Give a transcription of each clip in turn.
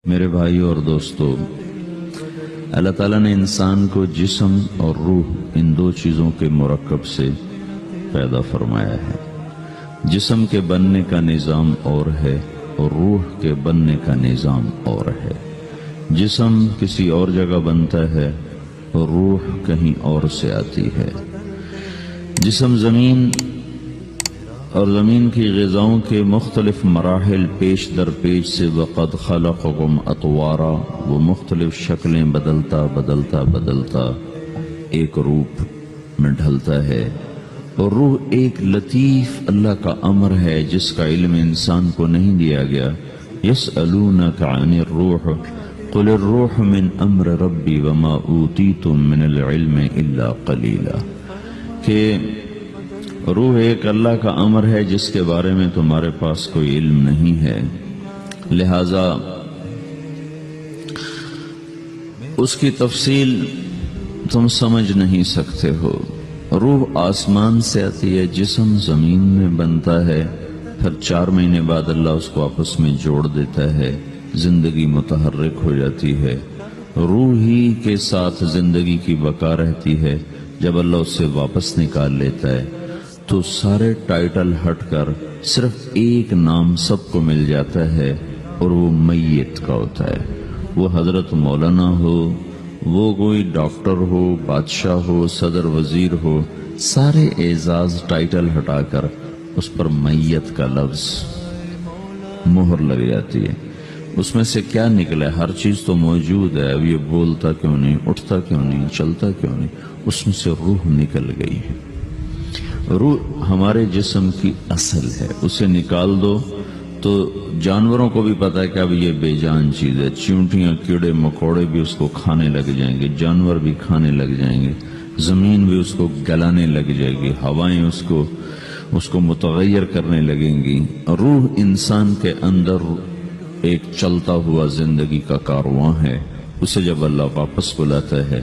میرے بھائیوں اور دوستو، اللہ تعالیٰ نے انسان کو جسم اور روح ان دو چیزوں کے مرکب سے پیدا فرمایا ہے۔ جسم کے بننے کا نظام اور ہے اور روح کے بننے کا نظام اور ہے۔ جسم کسی اور جگہ بنتا ہے اور روح کہیں اور سے آتی ہے۔ جسم زمین اور زمین کی غذاؤں کے مختلف مراحل پیش در پیش سے وقد خلقکم اطوارا، وہ مختلف شکلیں بدلتا ایک روپ میں ڈھلتا ہے، اور روح ایک لطیف اللہ کا امر ہے جس کا علم انسان کو نہیں دیا گیا۔ یسألونک عن الروح قل الروح من امر ربی وما اوتیتم من العلم الا قلیلا، کہ روح ایک اللہ کا امر ہے جس کے بارے میں تمہارے پاس کوئی علم نہیں ہے، لہذا اس کی تفصیل تم سمجھ نہیں سکتے ہو۔ روح آسمان سے آتی ہے، جسم زمین میں بنتا ہے، پھر 4 مہینے بعد اللہ اس کو آپس میں جوڑ دیتا ہے، زندگی متحرک ہو جاتی ہے۔ روح ہی کے ساتھ زندگی کی بقا رہتی ہے۔ جب اللہ اس سے واپس نکال لیتا ہے تو سارے ٹائٹل ہٹ کر صرف ایک نام سب کو مل جاتا ہے، اور وہ میت کا ہوتا ہے۔ وہ حضرت مولانا ہو، وہ کوئی ڈاکٹر ہو، بادشاہ ہو، صدر وزیر ہو، سارے اعزاز ٹائٹل ہٹا کر اس پر میت کا لفظ مہر لگ جاتی ہے۔ اس میں سے کیا نکلا ہے؟ ہر چیز تو موجود ہے، اب یہ بولتا کیوں نہیں، اٹھتا کیوں نہیں، چلتا کیوں نہیں؟ اس میں سے روح نکل گئی ہے۔ روح ہمارے جسم کی اصل ہے، اسے نکال دو تو جانوروں کو بھی پتا ہے کہ اب یہ بے جان چیز ہے۔ چیونٹیاں، کیڑے مکوڑے بھی اس کو کھانے لگ جائیں گے، جانور بھی کھانے لگ جائیں گے، زمین بھی اس کو گلانے لگ جائے گی، ہوائیں اس کو متغیر کرنے لگیں گی۔ روح انسان کے اندر ایک چلتا ہوا زندگی کا کارواں ہے۔ اسے جب اللہ واپس بلاتا ہے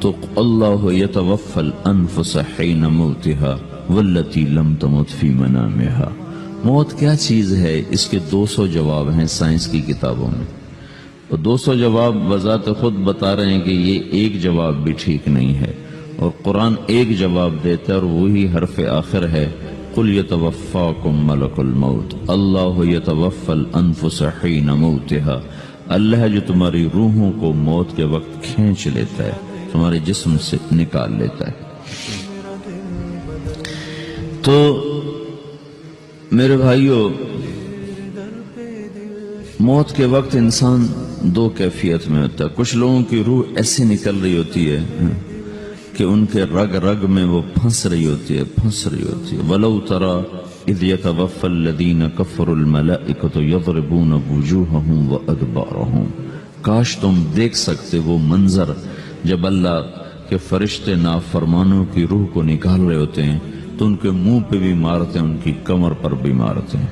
تو اللہ یتوفی الانفس حین موتها والتی لم تمت فی منامها۔ موت کیا چیز ہے؟ اس کے 200 جواب ہیں سائنس کی کتابوں میں، اور 200 جواب بذات خود بتا رہے ہیں کہ یہ ایک جواب بھی ٹھیک نہیں ہے، اور قرآن ایک جواب دیتا ہے اور وہی حرف آخر ہے، قل یتوفاکم ملک الموت اللہ یتوفی الانفس حین موتها۔ اللہ ہے جو تمہاری روحوں کو موت کے وقت کھینچ لیتا ہے، تمہارے جسم سے نکال لیتا ہے۔ تو میرے بھائیوں، موت کے وقت انسان 2 کیفیت میں ہوتا ہے۔ کچھ لوگوں کی روح ایسے نکل رہی ہوتی ہے کہ ان کے رگ رگ میں وہ پھنس رہی ہوتی ہے۔ وَلَوْ تَرَى اِذْ يَتَوَفَّى الَّذِينَ كَفَرُوا الْمَلَائِكَةُ يَضْرِبُونَ وُجُوهَهُمْ وَأَدْبَارَهُمْ۔ کاش تم دیکھ سکتے وہ منظر جب اللہ کے فرشتے نافرمانوں کی روح کو نکال رہے ہوتے ہیں تو ان کے منہ پہ بھی مارتے ہیں، ان کی کمر پر بھی مارتے ہیں۔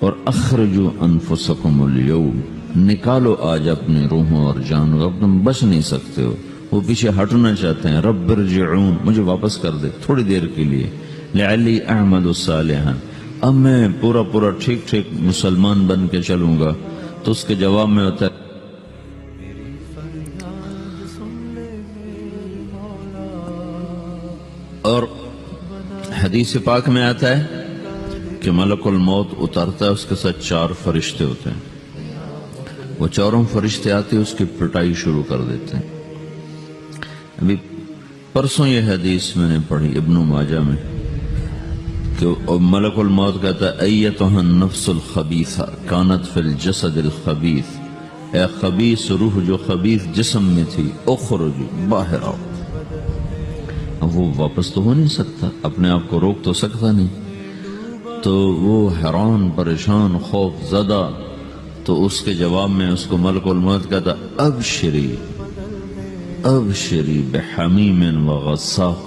اور اخرجوا انفسکم اليوم، نکالو آج اپنے روحوں اور جانوں، اب تم بچ نہیں سکتے ہو۔ وہ پیچھے ہٹنا چاہتے ہیں، رب ارجعون، مجھے واپس کر دے تھوڑی دیر کے لیے، لعلی اعمل صالحا، اب میں پورا ٹھیک مسلمان بن کے چلوں گا۔ تو اس کے جواب میں ہوتا ہے اور حدیث پاک میں آتا ہے کہ ملک الموت اترتا ہے، اس کے ساتھ 4 فرشتے ہوتے ہیں۔ وہ 4 فرشتے آتے اس کی پٹائی شروع کر دیتے ہیں۔ ابھی پرسوں یہ حدیث میں نے پڑھی ابن ماجہ میں کہ ملک الموت کہتا ہے ایتها النفس الخبیثہ کانت فی الجسد الخبیث، اے خبیث روح جو خبیث جسم میں تھی، اخرج، باہر آؤ۔ اب وہ واپس تو ہو نہیں سکتا، اپنے آپ کو روک تو سکتا نہیں، تو وہ حیران، پریشان، خوف زدہ، تو اس کے جواب میں اس کو ملک الموت کہتا ابشری بحمیم وغساق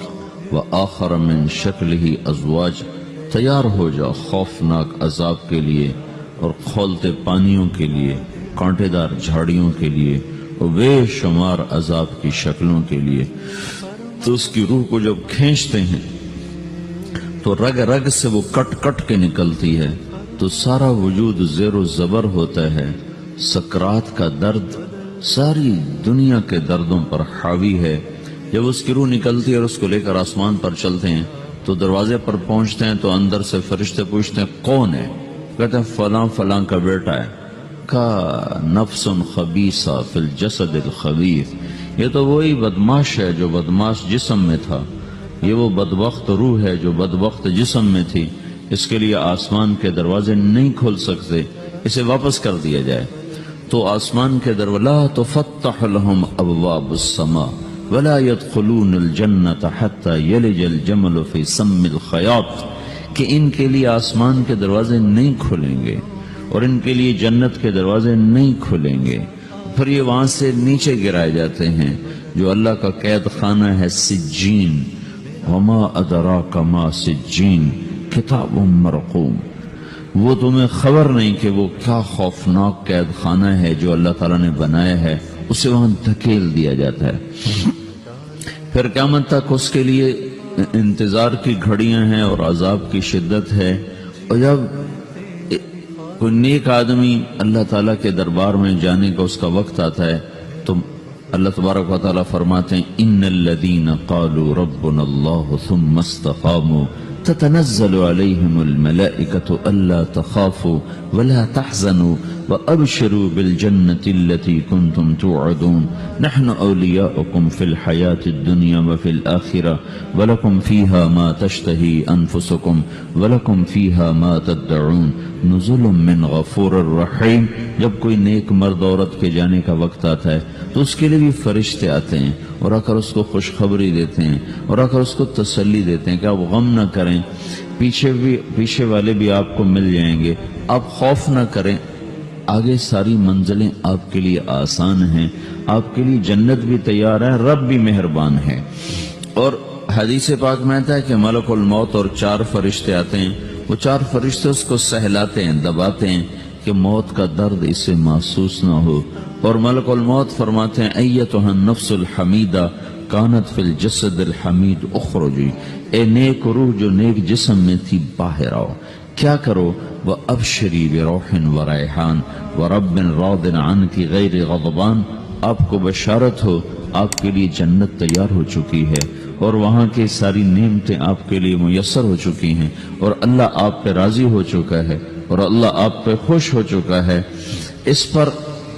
وآخر من شکلہ ازواج، تیار ہو جا خوفناک عذاب کے لیے اور کھولتے پانیوں کے لیے، کانٹے دار جھاڑیوں کے لیے، اور بے شمار عذاب کی شکلوں کے لیے۔ تو اس کی روح کو جب کھینچتے ہیں تو رگ رگ سے وہ کٹ کے نکلتی ہے، تو سارا وجود زیر و زبر ہوتا ہے، سکرات کا درد ساری دنیا کے دردوں پر حاوی ہے۔ جب اس کی روح نکلتی ہے اور اس کو لے کر آسمان پر چلتے ہیں تو دروازے پر پہنچتے ہیں تو اندر سے فرشتے پوچھتے ہیں کون ہے؟ کہتے ہیں فلاں فلاں کا بیٹا ہے۔ کا نفس خبیثہ فی الجسد الخبیث، یہ تو وہی بدماش ہے جو بدماش جسم میں تھا، یہ وہ بدبخت روح ہے جو بدبخت جسم میں تھی، اس کے لیے آسمان کے دروازے نہیں کھول سکتے، اسے واپس کر دیا جائے۔ تو آسمان کے دروازے لا تفتح لهم ابواب السماء ولا يدخلون الجنة حتى يلج الجمل في سم الخياط، کہ ان کے لیے آسمان کے دروازے نہیں کھلیں گے اور ان کے لیے جنت کے دروازے نہیں کھلیں گے، پھر یہ وہاں سے نیچے گرائے جاتے ہیں جو اللہ کا قید خانہ ہے سجین۔ وما ادراک ما سجین کتاب مرقوم، وہ تمہیں خبر نہیں کہ وہ کیا خوفناک قید خانہ ہے جو اللہ تعالیٰ نے بنایا ہے، اسے وہاں دھکیل دیا جاتا ہے۔ پھر قیامت تک اس کے لیے انتظار کی گھڑیاں ہیں اور عذاب کی شدت ہے۔ اور جب کوئی نیک آدمی اللہ تعالیٰ کے دربار میں جانے کا اس کا وقت آتا ہے تو اللہ تبارک و تعالیٰ فرماتے ہیں ان الذین قالوا ربنا اللہ ثم استقاموا تتنزل علیہم الملائکۃ الا تخافوا ولا تحزنوا وابشروا بالجنة التي كنتم توعدون نحن اولیاؤکم فی الحیاة الدنیا وفی الآخرة ولکم فیہا ما تشتہی انفسکم ولکم فیہا ما تدعون نزل من غفور الرحیم۔ جب کوئی نیک مرد عورت کے جانے کا وقت آتا ہے تو اس کے لیے بھی فرشتے آتے ہیں اور آ کر اس کو خوشخبری دیتے ہیں اور آ کر اس کو تسلی دیتے ہیں کہ آپ غم نہ کریں، پیچھے والے بھی آپ کو مل جائیں گے، آپ خوف نہ کریں، آگے ساری منزلیں آپ کے لیے آسان ہیں، آپ کے لیے جنت بھی تیار ہے، رب بھی مہربان ہے۔ اور حدیث پاک میں آتا ہے کہ ملک الموت اور 4 فرشتے آتے ہیں، وہ 4 فرشتے اس کو سہلاتے ہیں، دباتے ہیں کہ موت کا درد اسے محسوس نہ ہو، اور ملک الموت فرماتے ہیں ایتھا النفس الحمیدہ کانت فی الجسد الحمید اخرجی، اے نیک روح جو نیک جسم میں تھی باہر آؤ، کیا کرو؟ وَأَبْشِرِي بِرَوْحٍ وَرَيْحَانٍ وَرَبٍّ رَاضٍ عَنْكِ غَيْرِ غَضْبَانٍ، آپ کو بشارت ہو آپ کے لیے جنت تیار ہو چکی ہے اور وہاں کی ساری نعمتیں آپ کے لیے میسر ہو چکی ہیں اور اللہ آپ پہ راضی ہو چکا ہے اور اللہ آپ پہ خوش ہو چکا ہے۔ اس پر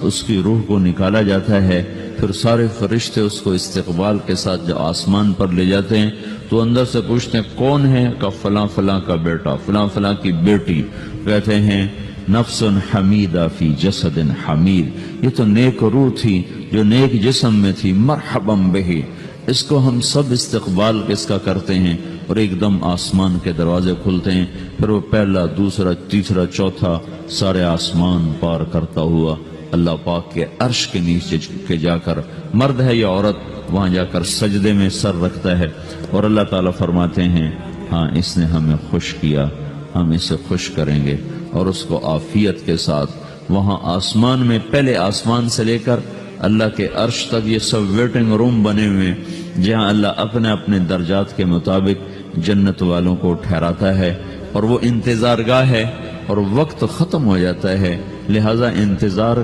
اس کی روح کو نکالا جاتا ہے، پھر سارے فرشتے اس کو استقبال کے ساتھ جو آسمان پر لے جاتے ہیں تو اندر سے پوچھتے ہیں کون ہے؟ کہ فلاں فلاں کا بیٹا، فلاں فلاں کی بیٹی۔ کہتے ہیں نفس حمیدہ فی جسد حمید، یہ تو نیک روح تھی جو نیک جسم میں تھی، مرحبا بہی، اس کو ہم سب استقبال کس کا کرتے ہیں، اور ایک دم آسمان کے دروازے کھلتے ہیں، پھر وہ پہلا دوسرا تیسرا چوتھا سارے آسمان پار کرتا ہوا اللہ پاک کے عرش کے نیچے کے جا کر، مرد ہے یا عورت، وہاں جا کر سجدے میں سر رکھتا ہے اور اللہ تعالیٰ فرماتے ہیں ہاں اس نے ہمیں خوش کیا، ہم اسے خوش کریں گے، اور اس کو عافیت کے ساتھ وہاں آسمان میں، پہلے آسمان سے لے کر اللہ کے عرش تک یہ سب ویٹنگ روم بنے ہوئے جہاں اللہ اپنے اپنے درجات کے مطابق جنت والوں کو ٹھہراتا ہے، اور وہ انتظار گاہ ہے اور وقت ختم ہو جاتا ہے، لہذا انتظار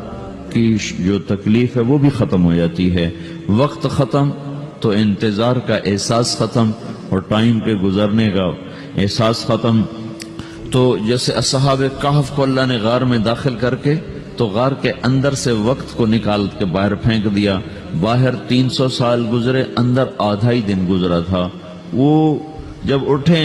کی جو تکلیف ہے وہ بھی ختم ہو جاتی ہے۔ وقت ختم تو انتظار کا احساس ختم اور ٹائم کے گزرنے کا احساس ختم۔ تو جیسے اصحاب کہف کو اللہ نے غار میں داخل کر کے تو غار کے اندر سے وقت کو نکال کے باہر پھینک دیا، باہر 300 سال گزرے، اندر آدھا ہی دن گزرا تھا۔ وہ جب اٹھے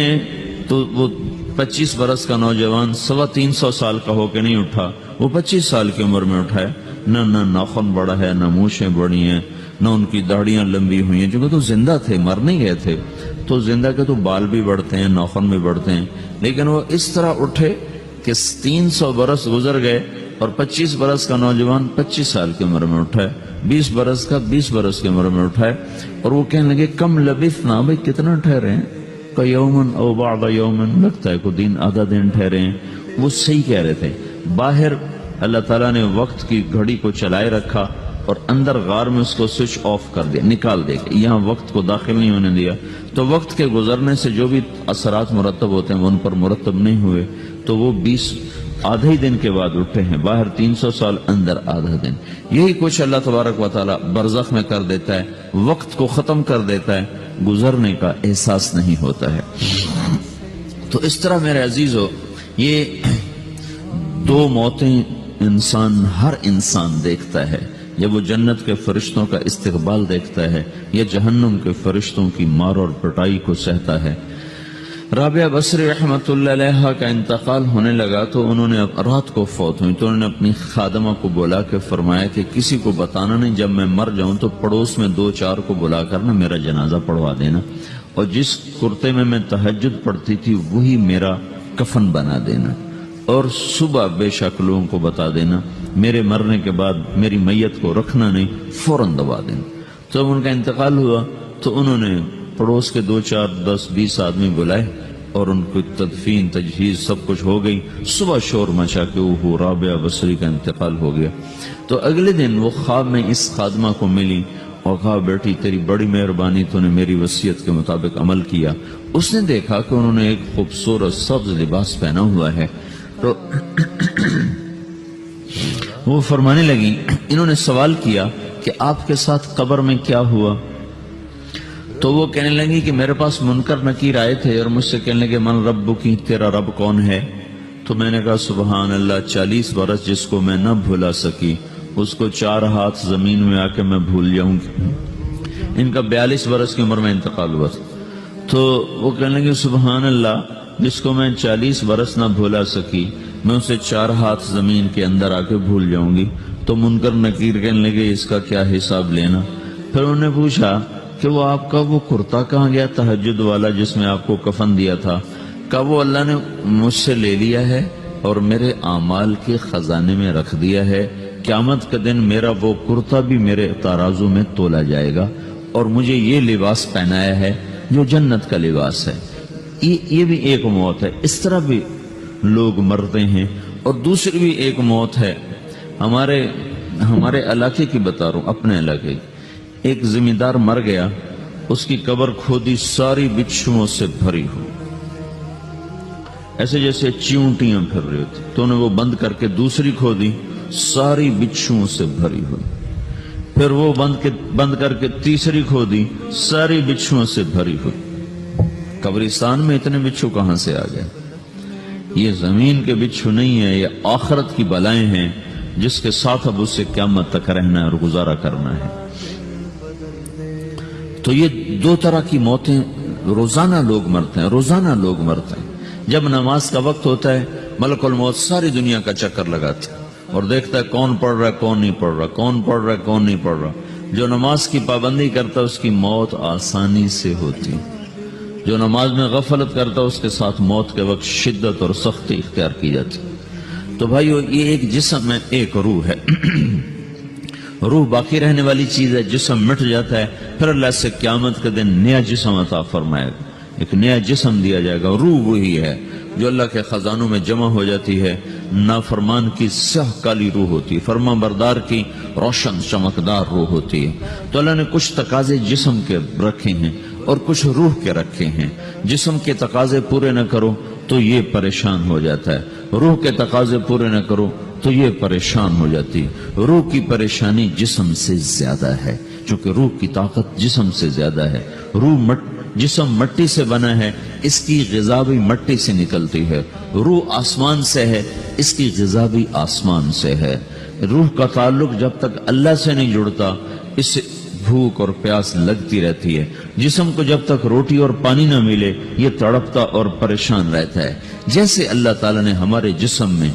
تو وہ 25 برس کا نوجوان 325 سال کا ہو کے نہیں اٹھا، وہ 25 سال کی عمر میں اٹھا ہے، نہ ناخن بڑا ہے، نہ مونچھیں بڑی ہیں، نہ ان کی داڑیاں لمبی ہوئی ہیں، چونکہ تو زندہ تھے، مر نہیں گئے تھے، تو زندہ کے تو بال بھی بڑھتے ہیں، ناخن بھی بڑھتے ہیں، لیکن وہ اس طرح اٹھے کہ 300 برس گزر گئے اور 25 برس کا نوجوان 25 سال کی عمر میں اٹھا ہے، 20 برس کا 20 برس کی عمر میں اٹھا ہے، اور وہ کہنے لگے کم لبثنا، بھائی کتنا ٹھہرے ہیں؟ کہ یومن او بعد یومن، لگتا ہے کوئی دن آدھا دن ٹھہرے ہیں۔ وہ صحیح کہہ رہے تھے، باہر اللہ تعالیٰ نے وقت کی گھڑی کو چلائے رکھا اور اندر غار میں اس کو سوئچ آف کر دیا، نکال دیا، یہاں وقت کو داخل نہیں ہونے دیا، تو وقت کے گزرنے سے جو بھی اثرات مرتب ہوتے ہیں وہ ان پر مرتب نہیں ہوئے، تو وہ آدھے ہی دن کے بعد اٹھے ہیں، باہر 300 سال، اندر آدھا دن. یہی کچھ اللہ تبارک و تعالی برزخ میں کر دیتا ہے، وقت کو ختم کر دیتا ہے، گزرنے کا احساس نہیں ہوتا ہے. تو اس طرح میرے عزیزو، یہ دو موتیں ہر انسان دیکھتا ہے. جب وہ جنت کے فرشتوں کا استقبال دیکھتا ہے یا جہنم کے فرشتوں کی مار اور پٹائی کو سہتا ہے. رابعہ بصری رحمت اللہ علیہ کا انتقال ہونے لگا تو انہوں نے رات کو فوت ہوئی تو انہوں نے اپنی خادمہ کو بلا کے فرمایا کہ کسی کو بتانا نہیں، جب میں مر جاؤں تو پڑوس میں 2-4 کو بلا کر نا میرا جنازہ پڑھوا دینا، اور جس کرتے میں تہجد پڑھتی تھی وہی میرا کفن بنا دینا، اور صبح بے شک لوگوں کو بتا دینا، میرے مرنے کے بعد میری میت کو رکھنا نہیں، فوراً دبا دینا. تو جب ان کا انتقال ہوا تو انہوں نے پڑوس کے 2-4-10-20 آدمی بلائے اور ان کو تدفین تجہیز سب کچھ ہو گئی. صبح شور مچا کہ وہ رابعہ بصری کا انتقال ہو گیا. تو اگلے دن وہ خواب میں اس خادمہ کو ملی اور کہا بیٹی تیری بڑی مہربانی، تو نے میری وصیت کے مطابق عمل کیا. اس نے دیکھا کہ انہوں نے ایک خوبصورت سبز لباس پہنا ہوا ہے. تو وہ فرمانے لگی، انہوں نے سوال کیا کہ آپ کے ساتھ قبر میں کیا ہوا؟ تو وہ کہنے لگی کہ میرے پاس منکر نکیر آئے تھے اور مجھ سے کہنے لگے من رب کی، تیرا رب کون ہے؟ تو میں نے کہا سبحان اللہ، 40 برس جس کو میں نہ بھولا سکی اس کو 4 ہاتھ زمین میں آ کے میں بھول جاؤں گی. ان کا 42 برس کی عمر میں انتقال ہوا. تو وہ کہنے لگے سبحان اللہ، جس کو میں 40 برس نہ بھولا سکی میں اسے 4 ہاتھ زمین کے اندر آ کے بھول جاؤں گی. تو منکر نکیر کہنے لگے اس کا کیا حساب لینا؟ پھر انہوں نے پوچھا کہ وہ آپ کا وہ کرتا کہاں گیا تہجد والا جس میں آپ کو کفن دیا تھا؟ کہا وہ اللہ نے مجھ سے لے لیا ہے اور میرے اعمال کے خزانے میں رکھ دیا ہے. قیامت کے دن میرا وہ کرتا بھی میرے ترازو میں تولا جائے گا اور مجھے یہ لباس پہنایا ہے جو جنت کا لباس ہے. یہ بھی ایک موت ہے. اس طرح بھی لوگ مرتے ہیں. اور دوسری بھی ایک موت ہے، ہمارے علاقے کی بتا رہا ہوں، اپنے علاقے کی. ایک زمیندار مر گیا، اس کی قبر کھودی، ساری بچھوؤں سے بھری ہو، ایسے جیسے چیونٹیاں پھر رہی ہوتی. تو انہیں وہ بند کر کے دوسری کھودی، ساری بچھوؤں سے بھری ہوئی. پھر وہ بند کر کے تیسری کھودی، ساری بچھوؤں سے بھری ہوئی. قبرستان میں اتنے بچھو کہاں سے آ گئے؟ یہ زمین کے بچھو نہیں ہے، یہ آخرت کی بلائیں ہیں جس کے ساتھ اب اسے قیامت تک رہنا ہے اور گزارا کرنا ہے. تو یہ 2 طرح کی موتیں روزانہ لوگ مرتے ہیں، روزانہ لوگ مرتے ہیں. جب نماز کا وقت ہوتا ہے ملک الموت ساری دنیا کا چکر لگاتا ہے اور دیکھتا ہے کون پڑھ رہا ہے کون نہیں پڑھ رہا، کون پڑھ رہا ہے کون نہیں پڑھ رہا. جو نماز کی پابندی کرتا ہے اس کی موت آسانی سے ہوتی، جو نماز میں غفلت کرتا ہے اس کے ساتھ موت کے وقت شدت اور سختی اختیار کی جاتی. تو بھائیو، یہ ایک جسم ہے، ایک روح ہے. روح باقی رہنے والی چیز ہے، جسم مٹ جاتا ہے، پھر اللہ سے قیامت کے دن نیا جسم عطا فرمائے گا، ایک نیا جسم دیا جائے گا. روح وہی ہے جو اللہ کے خزانوں میں جمع ہو جاتی ہے. نافرمان کی سیاہ کالی روح ہوتی ہے، فرما بردار کی روشن چمکدار روح ہوتی ہے. تو اللہ نے کچھ تقاضے جسم کے رکھے ہیں اور کچھ روح کے رکھے ہیں. جسم کے تقاضے پورے نہ کرو تو یہ پریشان ہو جاتا ہے، روح کے تقاضے پورے نہ کرو تو یہ پریشان ہو جاتی ہے. روح کی پریشانی جسم سے زیادہ ہے چونکہ روح کی طاقت جسم سے زیادہ ہے. جسم مٹی سے بنا ہے، اس کی غذا بھی مٹی سے نکلتی ہے. روح آسمان سے ہے، اس کی غذا بھی آسمان سے ہے. روح کا تعلق جب تک اللہ سے نہیں جڑتا اس سے بھوک اور پیاس لگتی رہتی ہے. جسم کو جب تک روٹی اور پانی نہ ملے یہ تڑپتا اور پریشان رہتا ہے. جیسے اللہ تعالیٰ نے ہمارے جسم میں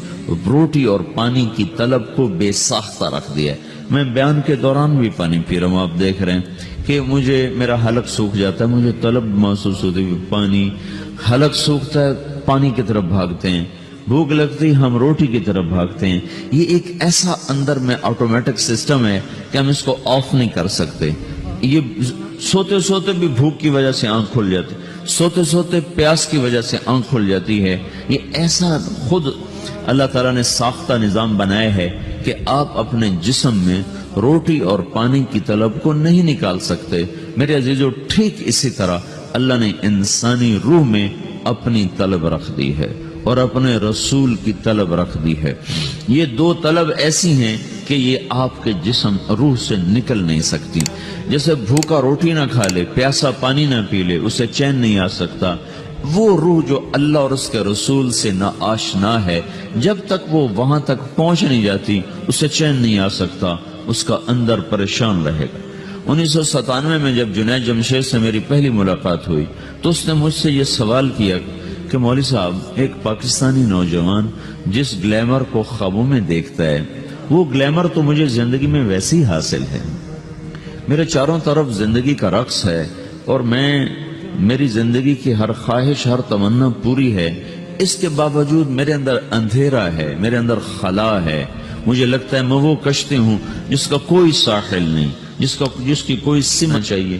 روٹی اور پانی کی طلب کو بے ساختہ رکھ دیا ہے. میں بیان کے دوران بھی پانی پی رہا ہوں، آپ دیکھ رہے ہیں کہ میرا حلق سوکھ جاتا ہے، مجھے طلب محسوس ہوتی ہے پانی. حلق سوکھتا ہے پانی کی طرف بھاگتے ہیں، بھوک لگتی ہم روٹی کی طرف بھاگتے ہیں. یہ ایک ایسا اندر میں آٹومیٹک سسٹم ہے کہ ہم اس کو آف نہیں کر سکتے. یہ سوتے سوتے بھی بھوک کی وجہ سے آنکھ کھل جاتی، سوتے سوتے پیاس کی وجہ سے آنکھ کھل جاتی ہے. یہ ایسا خود اللہ تعالیٰ نے ساختہ نظام بنایا ہے کہ آپ اپنے جسم میں روٹی اور پانی کی طلب کو نہیں نکال سکتے. میرے عزیزو، ٹھیک اسی طرح اللہ نے انسانی روح میں اپنی طلب رکھ دی ہے. اور اپنے رسول کی طلب رکھ دی ہے۔ یہ دو طلب ایسی ہیں کہ یہ آپ کے جسم روح سے نکل نہیں سکتی۔ جیسے بھوکا روٹی نہ کھا لے، پیاسا پانی نہ پی لے، اسے چین نہیں آ سکتا، وہ روح جو اللہ اور اس کے رسول سے نا آشنا ہے، جب تک وہ وہاں تک پہنچ نہیں جاتی اسے چین نہیں آ سکتا، اس کا اندر پریشان رہے گا۔ 1997 میں جب جنید جمشید سے میری پہلی ملاقات ہوئی تو اس نے مجھ سے یہ سوال کیا کہ مولوی صاحب، ایک پاکستانی نوجوان جس گلیمر کو خوابوں میں دیکھتا ہے، وہ گلیمر تو مجھے زندگی میں ویسے ہی حاصل ہے، میرے چاروں طرف زندگی کا رقص ہے، اور میری زندگی کی ہر خواہش، ہر تمنا پوری ہے، اس کے باوجود میرے اندر اندھیرا ہے، میرے اندر خلا ہے، مجھے لگتا ہے میں وہ کشتی ہوں جس کا کوئی ساحل نہیں، جس کی کوئی سمت چاہیے۔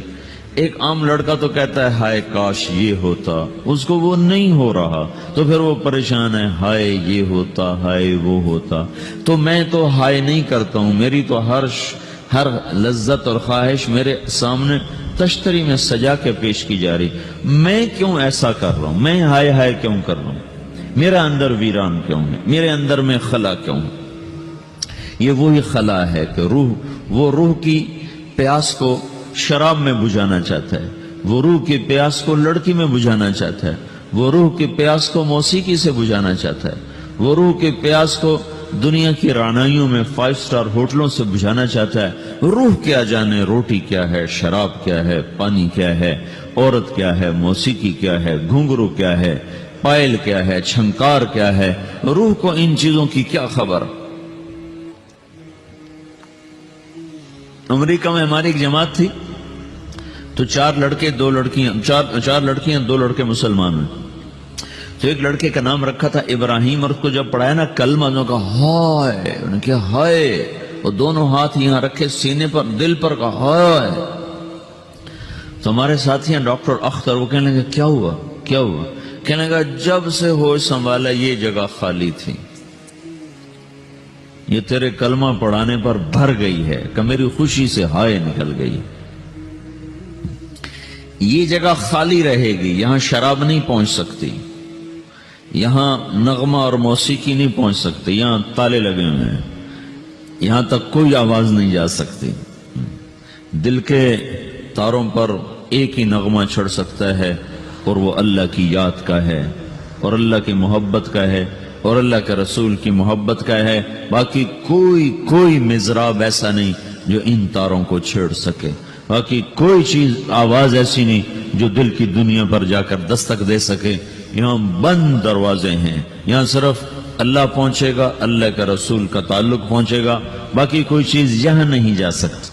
ایک عام لڑکا تو کہتا ہے ہائے کاش یہ ہوتا، اس کو وہ نہیں ہو رہا تو پھر وہ پریشان ہے، ہائے یہ ہوتا، ہائے وہ ہوتا۔ تو میں تو ہائے نہیں کرتا ہوں، میری تو ہر لذت اور خواہش میرے سامنے تشتری میں سجا کے پیش کی جا رہی، میں کیوں ایسا کر رہا ہوں؟ میں ہائے ہائے کیوں کر رہا ہوں؟ میرا اندر ویران کیوں ہے؟ میرے اندر میں خلا کیوں ہے؟ یہ وہی خلا ہے کہ وہ روح کی پیاس کو شراب میں بجھانا چاہتا ہے، وہ روح کی پیاس کو لڑکی میں بجھانا چاہتا ہے، وہ روح کی پیاس کو موسیقی سے بجھانا چاہتا ہے، وہ روح کی پیاس کو دنیا کی رعنائیوں میں 5 سٹار ہوٹلوں سے بجھانا چاہتا ہے۔ روح کیا جانے روٹی کیا ہے، شراب کیا ہے، پانی کیا ہے، عورت کیا ہے، موسیقی کیا ہے، گھنگرو کیا ہے، پائل کیا ہے، چھنکار کیا ہے، روح کو ان چیزوں کی کیا خبر؟ امریکہ میں ہماری ایک جماعت تھی تو 4 لڑکے 2 لڑکیاں، 4 لڑکیاں 2 لڑکے مسلمان ہیں۔ تو ایک لڑکے کا نام رکھا تھا ابراہیم، اور اس کو جب پڑھایا نا کلمہ، انہوں نے کہا ہائے، انہوں نے کہا ہائے، اور دونوں ہاتھ یہاں رکھے سینے پر، دل پر، کہا ہائے۔ تو ہمارے ساتھی ہیں ڈاکٹر اختر، وہ کہنے لگے کیا ہوا کیا ہوا؟ کہنے لگا جب سے ہوش سنبھالا یہ جگہ خالی تھی، یہ تیرے کلمہ پڑھانے پر بھر گئی ہے کہ میری خوشی سے ہائے نکل گئی۔ یہ جگہ خالی رہے گی، یہاں شراب نہیں پہنچ سکتی، یہاں نغمہ اور موسیقی نہیں پہنچ سکتی، یہاں تالے لگے ہوئے ہیں، یہاں تک کوئی آواز نہیں جا سکتی۔ دل کے تاروں پر ایک ہی نغمہ چڑھ سکتا ہے، اور وہ اللہ کی یاد کا ہے، اور اللہ کی محبت کا ہے، اور اللہ کے رسول کی محبت کا ہے۔ باقی کوئی مضراب ایسا نہیں جو ان تاروں کو چھیڑ سکے، باقی کوئی چیز، آواز ایسی نہیں جو دل کی دنیا پر جا کر دستک دے سکے۔ یہاں بند دروازے ہیں، یہاں صرف اللہ پہنچے گا، اللہ کے رسول کا تعلق پہنچے گا، باقی کوئی چیز یہاں نہیں جا سکتی۔